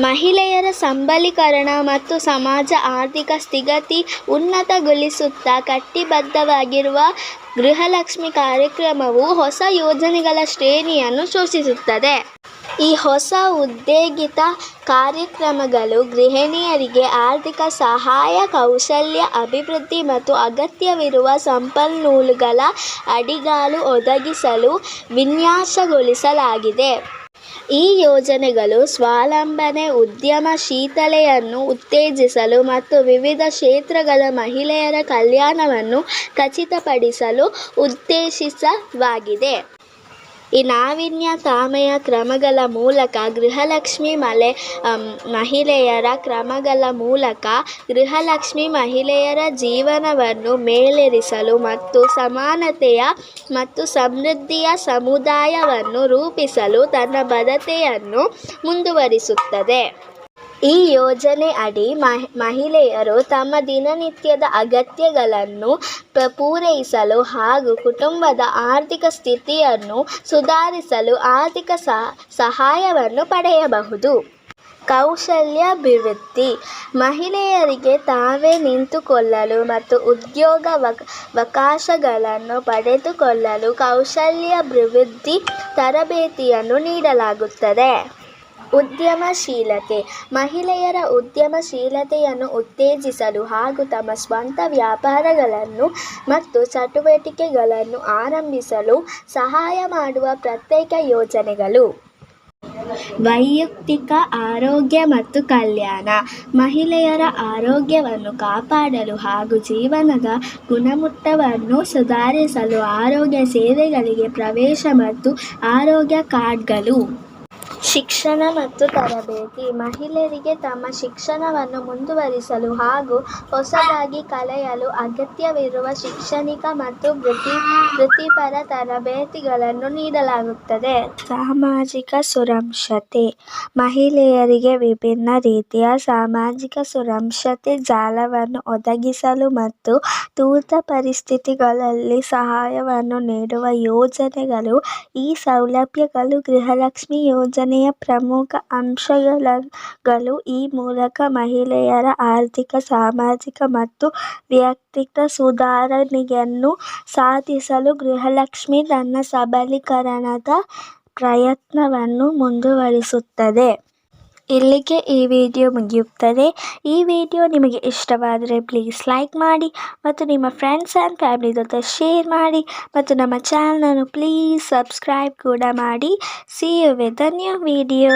ಮಹಿಳೆಯರ ಸಬಲೀಕರಣ ಮತ್ತು ಸಮಾಜ ಆರ್ಥಿಕ ಸ್ಥಿತಿ ಉನ್ನತಗೊಳಿಸುತ್ತಾ ಕಟಿಬದ್ಧವಾಗಿರುವ ಗೃಹಲಕ್ಷ್ಮಿ ಕಾರ್ಯಕ್ರಮವು ಹೊಸ ಯೋಜನೆಗಳ ಶ್ರೇಣಿಯನ್ನು ಸೂಚಿಸುತ್ತದೆ. ಈ ಹೊಸ ಉದ್ದೇಶಿತ ಕಾರ್ಯಕ್ರಮಗಳು ಗೃಹಿಣಿಯರಿಗೆ ಆರ್ಥಿಕ ಸಹಾಯ, ಕೌಶಲ್ಯ ಅಭಿವೃದ್ಧಿ ಮತ್ತು ಅಗತ್ಯವಿರುವ ಸಂಪನ್ಮೂಲಗಳ ಅಡಿಗಲ್ಲು ಒದಗಿಸಲು ವಿನ್ಯಾಸಗೊಳಿಸಲಾಗಿದೆ. ಈ ಯೋಜನೆಗಳು ಸ್ವಾವಲಂಬನೆ, ಉದ್ಯಮಶೀಲತೆಯನ್ನು ಉತ್ತೇಜಿಸಲು ಮತ್ತು ವಿವಿಧ ಕ್ಷೇತ್ರಗಳ ಮಹಿಳೆಯರ ಕಲ್ಯಾಣವನ್ನು ಖಚಿತಪಡಿಸಲು ಉದ್ದೇಶಿತವಾಗಿದೆ. ಈ ನಾವೀನ್ಯತಾಮಯ ಕ್ರಮಗಳ ಮೂಲಕ ಗೃಹಲಕ್ಷ್ಮಿ ಮಹಿಳೆಯರ ಜೀವನವನ್ನು ಮೇಲೇರಿಸಲು ಮತ್ತು ಸಮಾನತೆ ಮತ್ತು ಸಮೃದ್ಧಿಯ ಸಮುದಾಯವನ್ನು ರೂಪಿಸಲು ತನ್ನ ಬದ್ಧತೆಯನ್ನು ಮುಂದುವರಿಸುತ್ತದೆ. ಈ ಯೋಜನೆ ಅಡಿ ಮಹಿಳೆಯರು ತಮ್ಮ ದಿನನಿತ್ಯದ ಅಗತ್ಯಗಳನ್ನು ಪೂರೈಸಲು ಹಾಗೂ ಕುಟುಂಬದ ಆರ್ಥಿಕ ಸ್ಥಿತಿಯನ್ನು ಸುಧಾರಿಸಲು ಆರ್ಥಿಕ ಸಹಾಯವನ್ನು ಪಡೆಯಬಹುದು. ಕೌಶಲ್ಯಾಭಿವೃದ್ಧಿ: ಮಹಿಳೆಯರಿಗೆ ತಾವೇ ನಿಂತುಕೊಳ್ಳಲು ಮತ್ತು ಉದ್ಯೋಗಾವಕಾಶಗಳನ್ನು ಪಡೆದುಕೊಳ್ಳಲು ಕೌಶಲ್ಯಾಭಿವೃದ್ಧಿ ತರಬೇತಿಯನ್ನು ನೀಡಲಾಗುತ್ತದೆ. ಉದ್ಯಮಶೀಲತೆ: ಮಹಿಳೆಯರ ಉದ್ಯಮಶೀಲತೆಯನ್ನು ಉತ್ತೇಜಿಸಲು ಹಾಗೂ ತಮ್ಮ ಸ್ವಂತ ವ್ಯಾಪಾರಗಳನ್ನು ಮತ್ತು ಚಟುವಟಿಕೆಗಳನ್ನು ಆರಂಭಿಸಲು ಸಹಾಯ ಮಾಡುವ ಪ್ರತ್ಯೇಕ ಯೋಜನೆಗಳು. ವೈಯಕ್ತಿಕ ಆರೋಗ್ಯ ಮತ್ತು ಕಲ್ಯಾಣ: ಮಹಿಳೆಯರ ಆರೋಗ್ಯವನ್ನು ಕಾಪಾಡಲು ಹಾಗೂ ಜೀವನದ ಗುಣಮಟ್ಟವನ್ನು ಸುಧಾರಿಸಲು ಆರೋಗ್ಯ ಸೇವೆಗಳಿಗೆ ಪ್ರವೇಶ ಮತ್ತು ಆರೋಗ್ಯ ಕಾರ್ಡ್ಗಳು. ಶಿಕ್ಷಣ ಮತ್ತು ತರಬೇತಿ: ಮಹಿಳೆಯರಿಗೆ ತಮ್ಮ ಶಿಕ್ಷಣವನ್ನು ಮುಂದುವರಿಸಲು ಹಾಗೂ ಹೊಸದಾಗಿ ಕಲಿಯಲು ಅಗತ್ಯವಿರುವ ಶೈಕ್ಷಣಿಕ ಮತ್ತು ವೃತ್ತಿಪರ ತರಬೇತಿಗಳನ್ನು ನೀಡಲಾಗುತ್ತದೆ. ಸಾಮಾಜಿಕ ಸುರಕ್ಷತೆ: ಮಹಿಳೆಯರಿಗೆ ವಿಭಿನ್ನ ರೀತಿಯ ಸಾಮಾಜಿಕ ಸುರಕ್ಷತೆ ಜಾಲವನ್ನು ಒದಗಿಸಲು ಮತ್ತು ತುರ್ತು ಪರಿಸ್ಥಿತಿಗಳಲ್ಲಿ ಸಹಾಯವನ್ನು ನೀಡುವ ಯೋಜನೆಗಳು. ಈ ಸೌಲಭ್ಯಗಳು ಗೃಹಲಕ್ಷ್ಮಿ ಯೋಜನೆಯ ಪ್ರಮುಖ ಅಂಶಗಳು. ಈ ಮೂಲಕ ಮಹಿಳೆಯರ ಆರ್ಥಿಕ, ಸಾಮಾಜಿಕ ಮತ್ತು ವೈಯಕ್ತಿಕ ಸುಧಾರಣೆಯನ್ನು ಸಾಧಿಸಲು ಗೃಹಲಕ್ಷ್ಮಿ ತನ್ನ ಸಬಲೀಕರಣದ ಪ್ರಯತ್ನವನ್ನು ಮುಂದುವರಿಸುತ್ತದೆ. ಇಲ್ಲಿಗೆ ಈ ವಿಡಿಯೋ ಮುಗಿಯುತ್ತದೆ. ಈ ವಿಡಿಯೋ ನಿಮಗೆ ಇಷ್ಟವಾದರೆ ಪ್ಲೀಸ್ ಲೈಕ್ ಮಾಡಿ ಮತ್ತು ನಿಮ್ಮ ಫ್ರೆಂಡ್ಸ್ ಆ್ಯಂಡ್ ಫ್ಯಾಮಿಲಿ ಜೊತೆ ಶೇರ್ ಮಾಡಿ ಮತ್ತು ನಮ್ಮ ಚಾನಲನ್ನು ಪ್ಲೀಸ್ ಸಬ್ಸ್ಕ್ರೈಬ್ ಕೂಡ ಮಾಡಿ. See you with a new video.